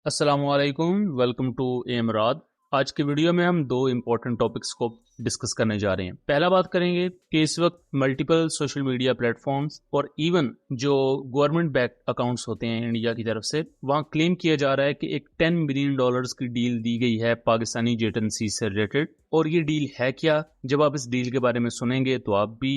अस्सलामुअलैकुम, welcome to एमराद। आज की वीडियो में हम दो इम्पोर्टेंट टॉपिक्स को डिस्कस करने जा रहे हैं। पहला बात करेंगे कि इस वक्त मल्टीपल सोशल मीडिया प्लेटफॉर्म्स और इवन जो गवर्नमेंट बैक अकाउंट्स होते हैं इंडिया की तरफ से, वहां क्लेम किया जा रहा है कि एक $10 मिलियन की डील दी गई है पाकिस्तानी जेट एंड सी से रिलेटेड। और ये डील है क्या? जब आप इस डील के बारे में सुनेंगे तो आप भी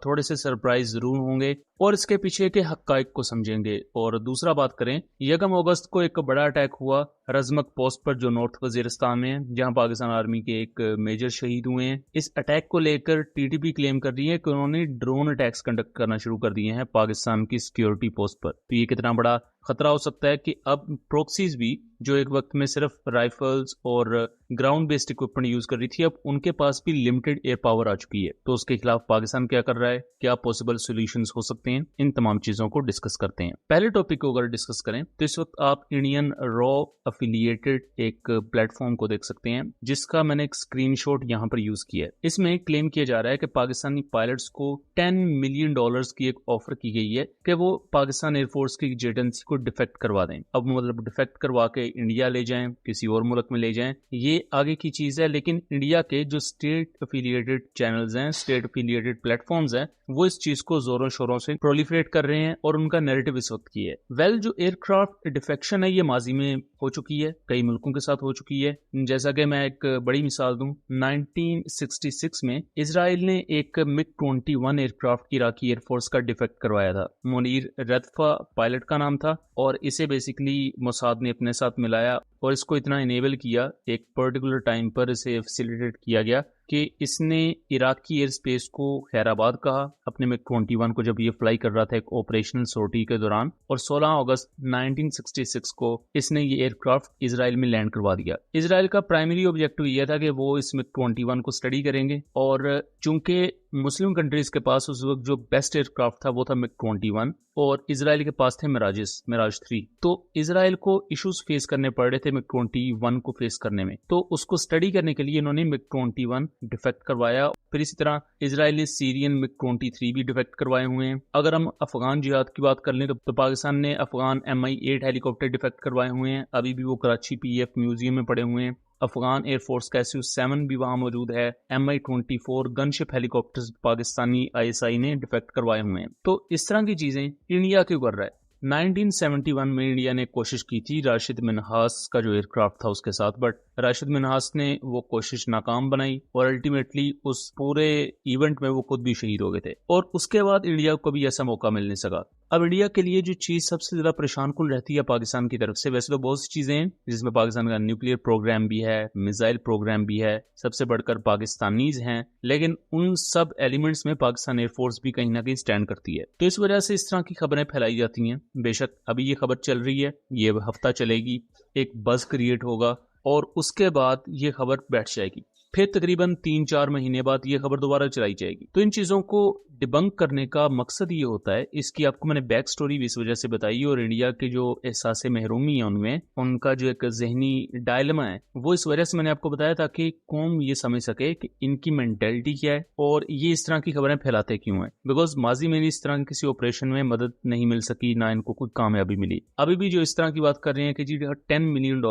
थोड़े से सरप्राइज जरूर होंगे और इसके पीछे के हक्काइक को समझेंगे। और दूसरा बात करें, 1 अगस्त को एक बड़ा अटैक हुआ रजमक पोस्ट पर जो नॉर्थ वजीरिस्तान में है, जहां पाकिस्तान आर्मी के एक मेजर शहीद हुए हैं। इस अटैक को लेकर टीटीपी क्लेम कर रही है कि उन्होंने ड्रोन अटैक्स कंडक्ट करना शुरू कर दिए हैं पाकिस्तान की सिक्योरिटी पोस्ट पर। तो ये कितना बड़ा खतरा हो सकता है कि अब प्रोक्सीज भी, जो एक वक्त में सिर्फ राइफल्स और ग्राउंड बेस्ड इक्विपमेंट यूज कर रही थी, अब उनके पास भी लिमिटेड एयर पावर आ चुकी है। तो उसके खिलाफ पाकिस्तान क्या कर रहा है, क्या पॉसिबल सॉल्यूशंस हो सकते हैं, इन तमाम चीजों को डिस्कस करते हैं। पहले टॉपिक को अगर डिस्कस करें तो इस वक्त आप इंडियन रॉ अफिलिएटेड एक प्लेटफॉर्म को देख सकते हैं, जिसका मैंने एक स्क्रीनशॉट यहां पर यूज किया है। इसमें क्लेम किया जा रहा है कि पाकिस्तानी पायलट्स को $10 मिलियन की एक ऑफर की गई है कि वो पाकिस्तान एयरफोर्स की जेट एंड सी को डिफेक्ट करवा दें। अब मतलब डिफेक्ट करवा के इंडिया ले जाएं, किसी और मुल्क में ले जाएं, ये आगे की चीज है। लेकिन इंडिया के जो स्टेट अफिलिएटेड चैनल्स हैं, स्टेट अफिलिएटेड प्लेटफॉर्म्स हैं, वो इस चीज को जोरों शोरों से प्रोलिफरेट कर रहे हैं और उनका नैरेटिव इस वक्त की है। जो एयरक्राफ्ट डिफेक्शन है, ये माजी में हो चुकी है, कई मुल्कों के साथ हो चुकी है। जैसा कि मैं एक बड़ी मिसाल दूं, 1966 में इसराइल ने एक MiG-21 एयरक्राफ्ट की इराकी एयरफोर्स का डिफेक्ट करवाया था। मुनीर रदफा पायलट का नाम था और इसे बेसिकली मोसाद ने अपने साथ मिलाया और इसको इतना इनेबल किया, एक पर्टिकुलर टाइम पर इसे फैसिलिटेट किया गया कि इसने इराकी एयर स्पेस को खैराबाद कहा अपने MiG-21 को जब ये फ्लाई कर रहा था एक ऑपरेशनल सोर्टी के दौरान। और 16 अगस्त 1966 को इसने ये एयरक्राफ्ट इसराइल में लैंड करवा दिया। इसराइल का प्राइमरी ऑब्जेक्टिव यह था कि वो इस MiG-21 को स्टडी करेंगे, और चूंकि मुस्लिम कंट्रीज के पास उस वक्त जो बेस्ट एयरक्राफ्ट था वो था MiG-21 और इसराइल के पास थे मिराज 3। तो इसराइल को इश्यूज फेस करने पड़ रहे थे MiG-21 को फेस करने में, तो उसको स्टडी करने के लिए इन्होंने MiG-21 डिफेक्ट करवाया। फिर इसी तरह इसराइल ने सीरियन MiG-23 भी डिफेक्ट करवाए हुए हैं। अगर हम अफगान जिहाद की बात कर लें तो पाकिस्तान ने अफगान Mi-8 हेलीकॉप्टर डिफेक्ट करवाए हुए हैं, अभी भी वो कराची PF म्यूजियम में पड़े हुए हैं। अफगान एयरफोर्स का SU-7 भी वहां मौजूद है। Mi-24 gunship helicopters Pakistani ISI ने डिफेक्ट करवाए हुए हैं। तो इस तरह की चीजें इंडिया क्यों कर रहा है? 1971 में इंडिया ने कोशिश की थी राशिद मिन्हास का जो एयरक्राफ्ट था उसके साथ, बट राशिद मिन्हास ने वो कोशिश नाकाम बनाई और अल्टीमेटली उस पूरे इवेंट में वो खुद भी शहीद हो गए थे। और उसके बाद इंडिया को भी ऐसा मौका मिल नहीं सका। अब इंडिया के लिए जो चीज सबसे ज्यादा परेशान कुल रहती है पाकिस्तान की तरफ से, वैसे तो बहुत सी चीजें हैं जिसमें पाकिस्तान का न्यूक्लियर प्रोग्राम भी है, मिसाइल प्रोग्राम भी है, सबसे बढ़कर पाकिस्तानीज हैं, लेकिन उन सब एलिमेंट्स में पाकिस्तान एयरफोर्स भी कहीं ना कहीं स्टैंड करती है। तो इस वजह से इस तरह की खबरें फैलाई जाती हैं। बेशक अभी ये खबर चल रही है, ये हफ्ता चलेगी, एक बज क्रिएट होगा और उसके बाद ये खबर बैठ जाएगी, फिर तकरीबन 3-4 महीने बाद ये खबर दोबारा चलाई जाएगी। तो इन चीजों को डिबंक करने का मकसद ये होता है, इसकी आपको मैंने बैक स्टोरी भी इस वजह से बताई, और इंडिया के जो एहसास महरूमी है उनमें, उनका जो एक जहनी डायलमा है वो इस वजह से मैंने आपको बताया ताकि कौम ये समझ सके कि इनकी मेंटेलिटी क्या है और ये इस तरह की खबरें फैलाते क्यों हैं। बिकॉज माजी में इस तरह की किसी ऑपरेशन में मदद नहीं मिल सकी, ना इनको कोई कामयाबी मिली। अभी भी जो इस तरह की बात कर रहे हैं कि जी $10 मिलियन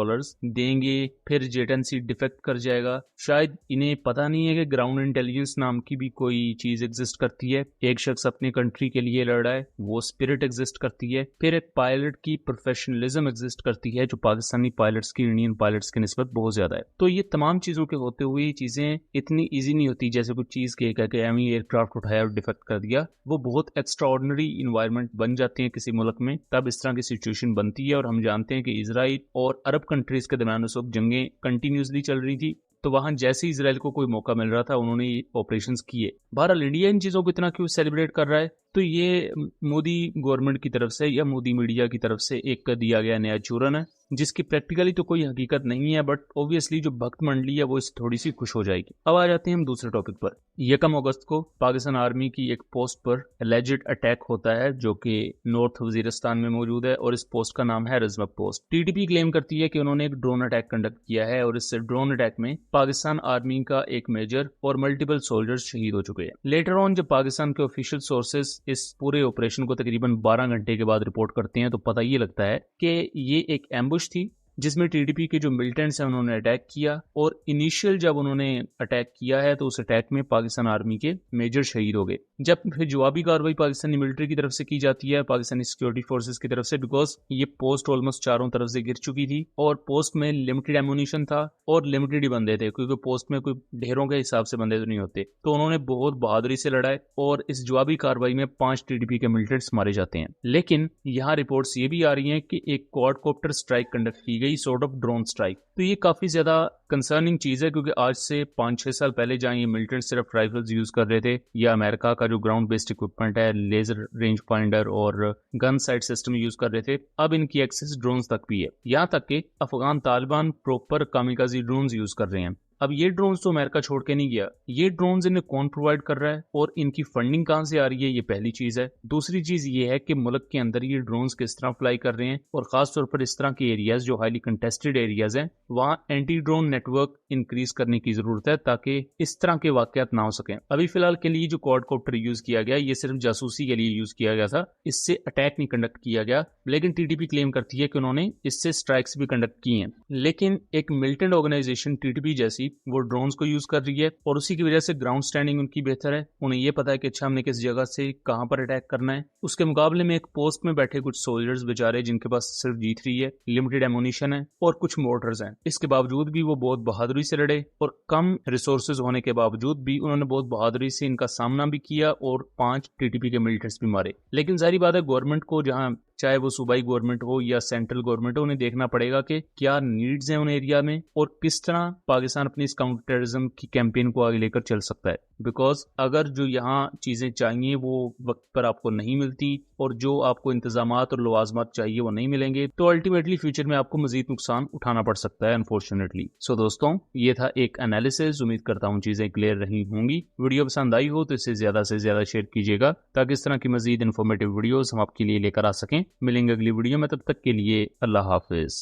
देंगे फिर जेट एंड सी डिफेक्ट कर जाएगा, शायद इन्हें पता नहीं है कि ग्राउंड इंटेलिजेंस नाम की भी कोई चीज एग्जिस्ट करती है। एक शख्स अपनी कंट्री के लिए लड़ रहा है, वो स्पिरिट एग्जिस्ट करती है। फिर एक पायलट की प्रोफेशनलिज्म एग्जिस्ट करती है, जो पाकिस्तानी पायलट्स की इंडियन पायलट्स की निस्बत बहुत ज्यादा है। तो ये तमाम चीजों के होते हुए ये चीजें इतनी ईजी नहीं होती जैसे कुछ चीज के एयरक्राफ्ट उठाया और डिफेक्ट कर दिया। वो बहुत एक्स्ट्राऑर्डिनरी इन्वायरमेंट बन जाते हैं किसी मुल्क में, तब इस तरह की सिचुएशन बनती है। और हम जानते हैं कि इसराइल और अरब कंट्रीज के दरमियान उस वक्त जंगें कंटिन्यूसली चल रही थी, तो वहां जैसे इसराइल को कोई मौका मिल रहा था उन्होंने ऑपरेशंस किए। बहरहाल इंडिया इन चीजों को इतना क्यों सेलिब्रेट कर रहा है? तो ये मोदी गवर्नमेंट की तरफ से या मोदी मीडिया की तरफ से एक दिया गया नया चूरन है, जिसकी प्रैक्टिकली तो कोई हकीकत नहीं है, बट ऑब्वियसली जो भक्त मंडली है वो इस थोड़ी सी खुश हो जाएगी। अब आ जाते हैं हम दूसरे टॉपिक पर। 1 अगस्त को पाकिस्तान आर्मी की एक पोस्ट पर एलिजेड अटैक होता है जो कि नॉर्थ वजीरिस्तान में मौजूद है, और इस पोस्ट का नाम है रजमक पोस्ट। टीटीपी क्लेम करती है कि उन्होंने एक ड्रोन अटैक कंडक्ट किया है और इस ड्रोन अटैक में पाकिस्तान आर्मी का एक मेजर और मल्टीपल सोल्जर्स शहीद हो चुके हैं। लेटर ऑन जब पाकिस्तान के ऑफिशियल सोर्सेस इस पूरे ऑपरेशन को तकरीबन 12 घंटे के बाद रिपोर्ट करते हैं तो पता ये लगता है कि ये एक एम्बुश थी जिसमें टीडीपी के जो मिलिटेंट्स हैं उन्होंने अटैक किया, और इनिशियल जब उन्होंने अटैक किया है तो उस अटैक में पाकिस्तान आर्मी के मेजर शहीद हो गए। जब फिर जवाबी कार्रवाई पाकिस्तानी मिलिट्री की तरफ से की जाती है, पाकिस्तानी सिक्योरिटी फोर्सेस की तरफ से, बिकॉज ये पोस्ट ऑलमोस्ट चारों तरफ से गिर चुकी थी और पोस्ट में लिमिटेड एमुनिशन था और लिमिटेड ही बंदे थे, क्योंकि पोस्ट में कोई ढेरों के हिसाब से बंदे तो नहीं होते। तो उन्होंने बहुत बहादुरी से लड़ाई और इस जवाबी कार्रवाई में 5 टीडीपी के मिलिटेंट्स मारे जाते हैं। लेकिन यहाँ रिपोर्ट्स ये भी आ रही हैं कि एक क्वाडकॉप्टर स्ट्राइक कंडक्ट की गई, सॉर्ट ऑफ ड्रोन स्ट्राइक। तो ये काफी ज्यादा कंसर्निंग चीज है, क्योंकि आज से 5-6 साल पहले जहाँ ये मिलिटेंट सिर्फ राइफल्स यूज कर रहे थे, या अमेरिका का जो ग्राउंड बेस्ड इक्विपमेंट है, लेजर रेंज फाइंडर और गन साइट सिस्टम यूज कर रहे थे, अब इनकी एक्सेस ड्रोन्स तक भी है। यहाँ तक कि Afghan Taliban proper kamikaze drones use कर रहे हैं। अब ये ड्रोन्स तो अमेरिका छोड़ के नहीं गया, ये ड्रोन्स इन्हें कौन प्रोवाइड कर रहा है और इनकी फंडिंग कहां से आ रही है, ये पहली चीज है। दूसरी चीज ये है कि मुल्क के अंदर ये ड्रोन्स किस तरह फ्लाई कर रहे हैं, और खासतौर पर इस तरह के एरियाज जो हाईली कंटेस्टेड एरियाज हैं, वहां एंटी ड्रोन नेटवर्क इंक्रीज करने की जरूरत है ताकि इस तरह के वाकयात ना हो सकें। अभी फिलहाल के लिए जो क्वाडकॉप्टर यूज किया गया ये सिर्फ जासूसी के लिए यूज किया गया था, इससे अटैक नहीं कंडक्ट किया गया। लेकिन टीटीपी क्लेम करती है कि उन्होंने इससे स्ट्राइक्स भी कंडक्ट की हैं। लेकिन एक मिलिटेंट ऑर्गेनाइजेशन टीटीपी जैसी वो ड्रोन्स को यूज कर रही है, और उसी की वजह से ग्राउंड स्टैंडिंग उनकी बेहतर है। उन्हें ये पता है कि अच्छा हमने किस जगह से कहां पर अटैक करना है। उसके मुकाबले में एक पोस्ट में बैठे कुछ सोल्जर्स बेचारे, जिनके पास सिर्फ G3 है, लिमिटेड एमुनिशन है और कुछ मोटर्स हैं, इसके बावजूद भी वो बहुत बहादुरी से लड़े, और कम रिसोर्सेज होने के बावजूद भी उन्होंने बहुत बहादुरी से इनका सामना भी किया और 5 टीटीपी के मिलिटेंट्स भी मारे। लेकिन जाहिर बात है गवर्नमेंट को, जहां चाहे वो सूबाई गवर्नमेंट हो या सेंट्रल गवर्नमेंट हो, उन्हें देखना पड़ेगा कि क्या नीड्स हैं उन एरिया में और किस तरह पाकिस्तान अपनी इस काउंटर टेररिज्म की कैंपेन को आगे लेकर चल सकता है। बिकॉज अगर जो यहाँ चीजें चाहिए वो वक्त पर आपको नहीं मिलती और जो आपको इंतजामात और लवाजमात चाहिए वो नहीं मिलेंगे, तो अल्टीमेटली फ्यूचर में आपको मजीद नुकसान उठाना पड़ सकता है, अनफॉर्चुनेटली। सो दोस्तों, ये था एक एनालिसिस। उम्मीद करता हूँ चीजें क्लियर रही होंगी। वीडियो पसंद आई हो तो इसे ज्यादा से ज्यादा शेयर कीजिएगा, ताकि इस तरह की मजीद इन्फॉर्मेटिव वीडियोस हम आपके लिए लेकर आ सकें। मिलेंगे अगली वीडियो में, तब तक के लिए अल्लाह हाफिज।